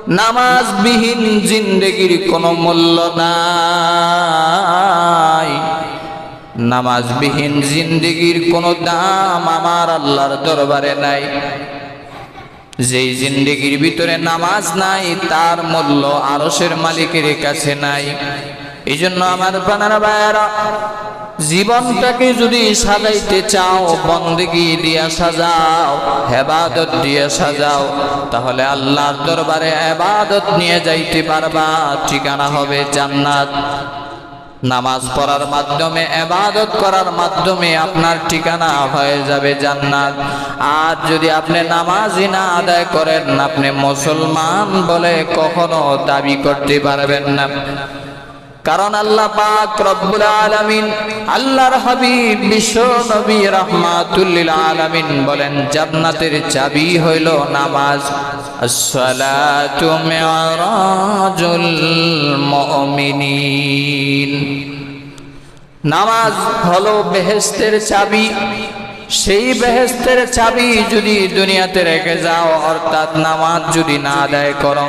নামাজবিহীন জিন্দেগির কোনো মূল্য নাই। নামাজবিহীন জিন্দেগির কোনো দাম আমার আল্লাহর দরবারে নাই। যেই জিন্দেগির ভিতরে নামাজ নাই তার মূল্য আরশের মালিকের কাছে নাই। এই জন্য আমার প্রাণের ভাইয়েরা, জীবনটাকে যদি সাজাইতে চাও, বন্দেগি দিয়া সাজাও, ইবাদত দিয়ে সাজাও, তাহলে আল্লাহর দরবারে ইবাদত নিয়ে যাইতে পারবা, ঠিকানা হবে জান্নাত। নামাজ পড়ার মাধ্যমে, ইবাদত করার মাধ্যমে আপনার ঠিকানা হয়ে যাবে জান্নাত। আর যদি আপনি নামাজই না আদায় করেন, আপনি মুসলমান বলে কখনো দাবি করতে পারবেন না। কারণ আল্লাহ পাক রব্বুল আলামিন, আল্লাহর হাবিব বিশ্ব নবী রাহমাতুল লিল আলামিন বলেন, জান্নাতের চাবি হইল নামাজ। আসসালাতু মিরাজুল মুমিনিন। নামাজ হলো বেহেশতের চাবি। সেই বেহেশতের চাবি যদি দুনিয়াতে রেখে যাও, অর্থাৎ নামাজ যদি না আদায় করো,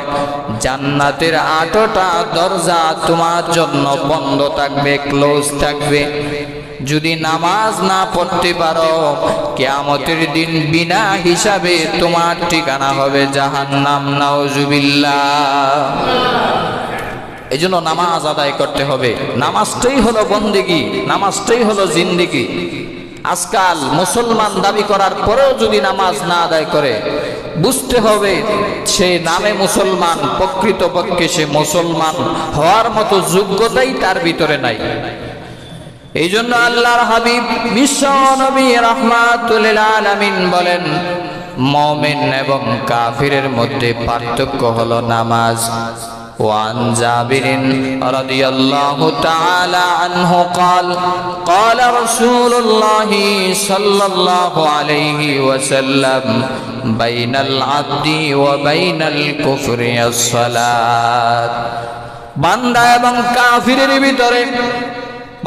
জান্নাতের 8টা দরজা তোমার জন্য বন্ধ থাকবে, ক্লোজ থাকবে। যদি নামাজ না পড়তে পারো, কিয়ামতের দিন বিনা হিসাবে তোমার ঠিকানা হবে জাহান্নাম। নাউজুবিল্লাহ। এই জন্য নামাজ আদায় করতে হবে। নামাজটাই হলো বন্দেগি, নামাজটাই হলো জিন্দেগি। আজকাল মুসলমান দাবি করার পরেও যদি নামাজ না আদায় করে, বুঝতে হবে সে নামে মুসলমান, প্রকৃতপক্ষে সে মুসলমান হওয়ার মতো যোগ্যতাই তার ভিতরে নাই। এই জন্য আল্লাহর হাবিব বিশ্ব নবী রাহমাতুল লিল আলামিন বলেন, মুমিন এবং কাফিরের মধ্যে পার্থক্য হলো নামাজ। وعن جابر رضي الله تعالى عنه قال قال رسول الله صلى الله عليه وسلم بين العبد وبين الكفر الصلاة। বান্দা এবং কাফিরের ভিতরে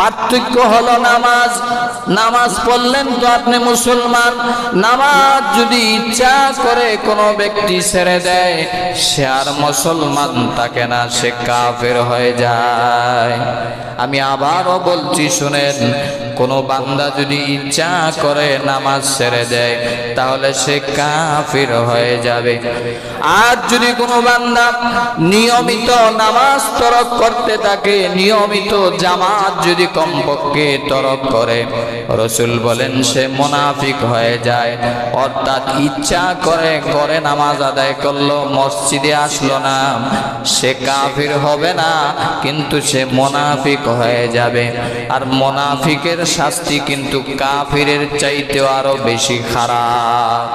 পার্থক্য হলো নামাজ। নামাজ পড়লেন তো আপনি মুসলমান। নামাজ যদি ইচ্ছা করে কোনো ব্যক্তি ছেড়ে দেয়, সে আর মুসলমান থাকে না, সে কাফের হয়ে যায়। আমি আবারও বলছি শুনেন, কোনো বান্দা যদি ইচ্ছা করে নামাজ ছেড়ে দেয়, তাহলে সে কাফের হয়ে যাবে। আর যদি কোনো বান্দা নিয়মিত নামাজ তরক করতে থাকে, নিয়মিত জামাত যদি কমপক্ষে তরক করে, রাসূল বলেন সে মুনাফিক হয়ে যায়। অর্থাৎ ইচ্ছা করে করে নামাজ আদায় করলো, মসজিদে আসলো না, সে কাফির হবে না, কিন্তু সে মুনাফিক হয়ে যাবে। আর মুনাফিকের শাস্তি কিন্তু কাফিরের চাইতেও আরো বেশি খারাপ।